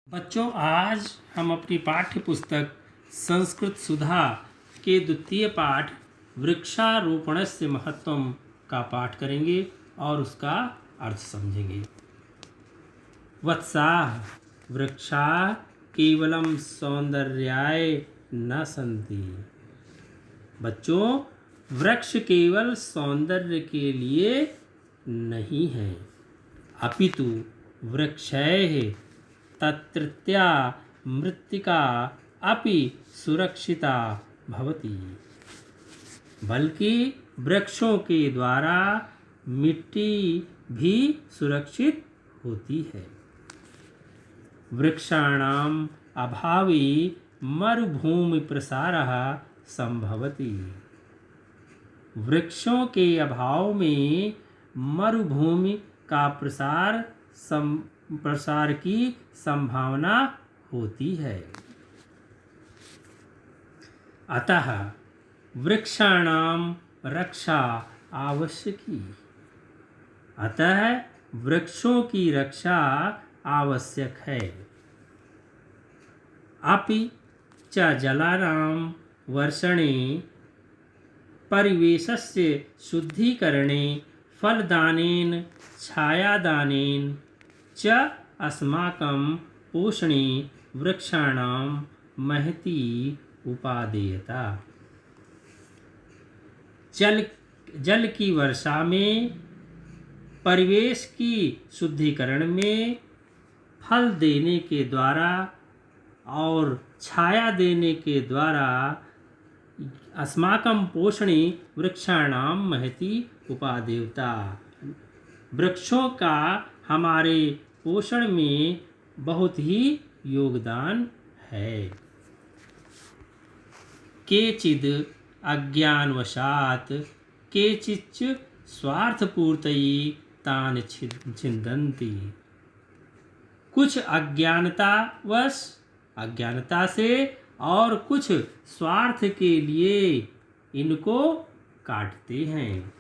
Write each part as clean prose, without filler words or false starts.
बच्चों, आज हम अपनी पाठ्य पुस्तक संस्कृत सुधा के द्वितीय पाठ वृक्षारोपणस्य महत्वम का पाठ करेंगे और उसका अर्थ समझेंगे। वत्साः वृक्षा केवलम सौंदर्याय न सन्ति। बच्चों, वृक्ष केवल सौंदर्य के लिए नहीं है, अपितु वृक्षैः तत्रत्या मृत्तिका अपि सुरक्षिता भवति। बल्कि वृक्षों के द्वारा मिट्टी भी सुरक्षित होती है। वृक्षाणाम अभावे मरुभूमि प्रसारः संभवति। वृक्षों के अभाव में मरुभूमि का प्रसार की संभावना होती है। अतः वृक्षाणाम रक्षा आवश्यकी। अतः वृक्षों की रक्षा आवश्यक है। अपि च जलानां वर्षणे परिवेशस्य शुद्धीकरणे फलदानेन छायादानेन च अस्माकं पोषणे वृक्षाणां महती उपादेयता। जल की वर्षा में, परिवेश की शुद्धिकरण में, फल देने के द्वारा और छाया देने के द्वारा अस्माकं पोषणे वृक्षाणां महती उपादेयता। वृक्षों का हमारे पोषण में बहुत ही योगदान है। केचिद् अज्ञानवशात् केचिच्च स्वार्थपूर्तये तान् छिन्दन्ति। कुछ अज्ञानता से और कुछ स्वार्थ के लिए इनको काटते हैं।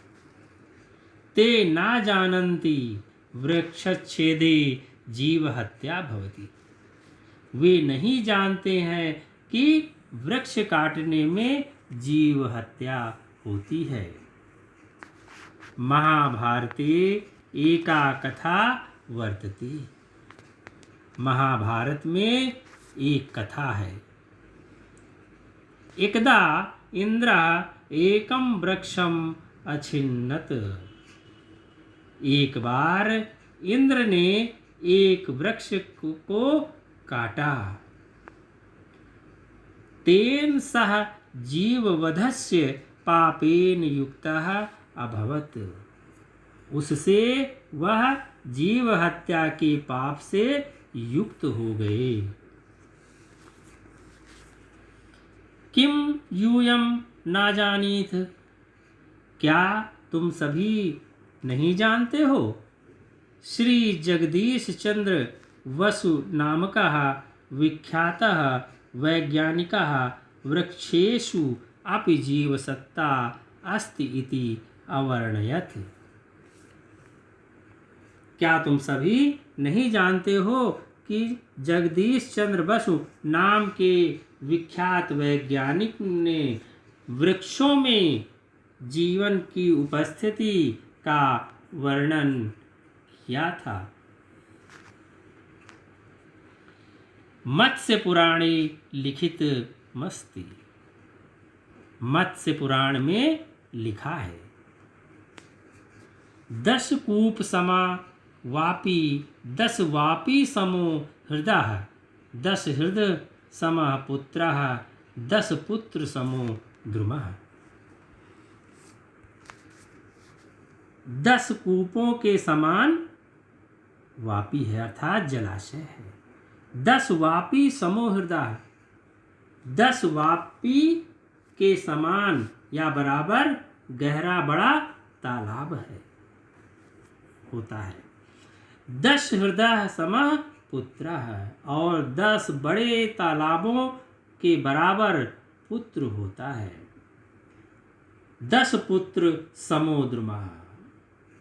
ते न जानन्ति वृक्षच्छेदे जीवहत्या भवति। वे नहीं जानते हैं कि वृक्ष काटने में जीव हत्या होती है। महाभारते एका कथा वर्तते। महाभारत में एक कथा है। एकदा इंद्रः एकं वृक्षम अछिन्नत। एक बार इंद्र ने एक वृक्ष को काटा। तेन सह जीववधस्य पापेन युक्तः अभवत्। उससे वह जीव हत्या के पाप से युक्त हो गए। किम यूयम न जानीथ। क्या तुम सभी नहीं जानते हो? श्री जगदीश चंद्र वसु नामकः विख्यातः वैज्ञानिकः वृक्षेषु अपि जीवसत्ता अस्ति इति अवर्णयत्। क्या तुम सभी नहीं जानते हो कि जगदीश चंद्र बसु नाम के विख्यात वैज्ञानिक ने वृक्षों में जीवन की उपस्थिति का वर्णन किया था। मत्स्य पुराणे लिखित मस्ति। मत्स्य पुराण में लिखा है, 10 कूप समा वापी 10 वापी समो हृदः 10 हृदय समः पुत्रः 10 पुत्र समो द्रुमः। 10 कूपों के समान वापी है, अर्थात जलाशय है। 10 वापी समो हृदय, 10 वापी के समान या बराबर गहरा बड़ा तालाब है होता है। 10 हृदय समः पुत्र है, और 10 बड़े तालाबों के बराबर पुत्र होता है। 10 पुत्र समोद्रमा,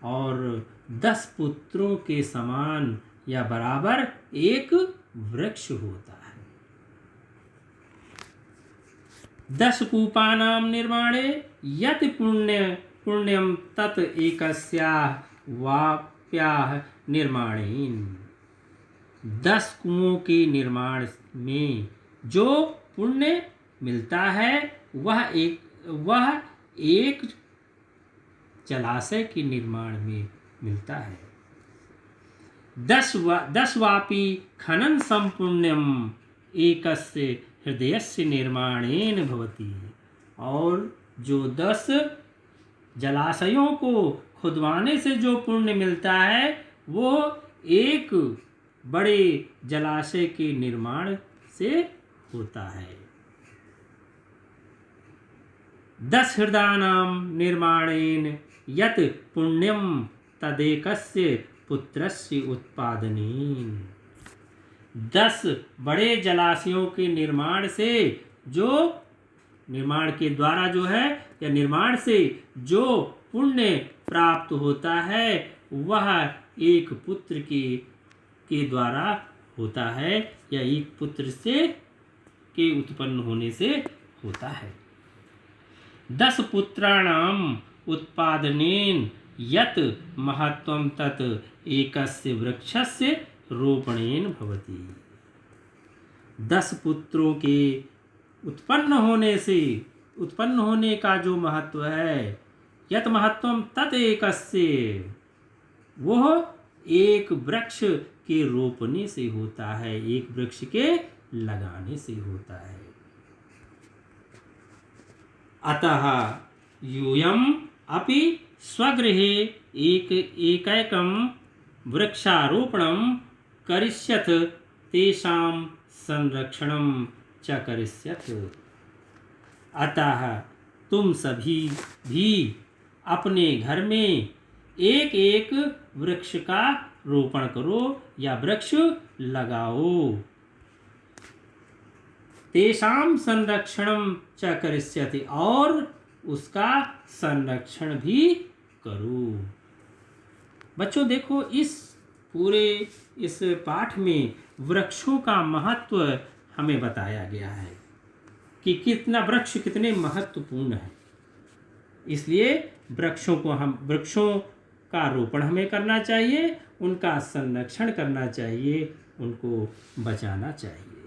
और 10 पुत्रों के समान या बराबर एक वृक्ष होता है। 10 कूपानां निर्माणे यत् पुण्यम तत् एकस्याः वाप्याः निर्माणेन। 10 कुओं के निर्माण में जो पुण्य मिलता है वह एक जलाशय के निर्माण में मिलता है। 10 वापी खनन संपुण्यम एकस्य हृदयस्य निर्माणेन भवति। और जो 10 जलाशयों को खुदवाने से जो पुण्य मिलता है वो एक बड़े जलाशय के निर्माण से होता है। 10 हृदयानां निर्माणेन यत् पुण्यम तदेकस्य पुत्रस्य उत्पादनेन। 10 बड़े जलाशयों के निर्माण से जो निर्माण के द्वारा जो है या निर्माण से जो पुण्य प्राप्त होता है वह एक पुत्र के द्वारा होता है या एक पुत्र से के उत्पन्न होने से होता है। 10 पुत्राणाम उत्पादनेन यत् महत्वम तत् एकस्य वृक्षस्य रोपणेन भवति। 10 पुत्रों के उत्पन्न होने का जो महत्व है यत् महत्वम तत् एकस्य, वह एक वृक्ष के रोपने से होता है, एक वृक्ष के लगाने से होता है। अतः यूयम अपि स्वगृहे एकैकं वृक्षारोपणं करिष्यत तेषां संरक्षणं च करिष्यत। अतः तुम सभी भी अपने घर में एक एक वृक्ष का रोपण करो या वृक्ष लगाओ। तेषां संरक्षणं च करिष्यति, और उसका संरक्षण भी करो। बच्चों देखो, इस पाठ में वृक्षों का महत्व हमें बताया गया है कि वृक्ष कितने महत्वपूर्ण है। इसलिए वृक्षों का रोपण हमें करना चाहिए, उनका संरक्षण करना चाहिए, उनको बचाना चाहिए।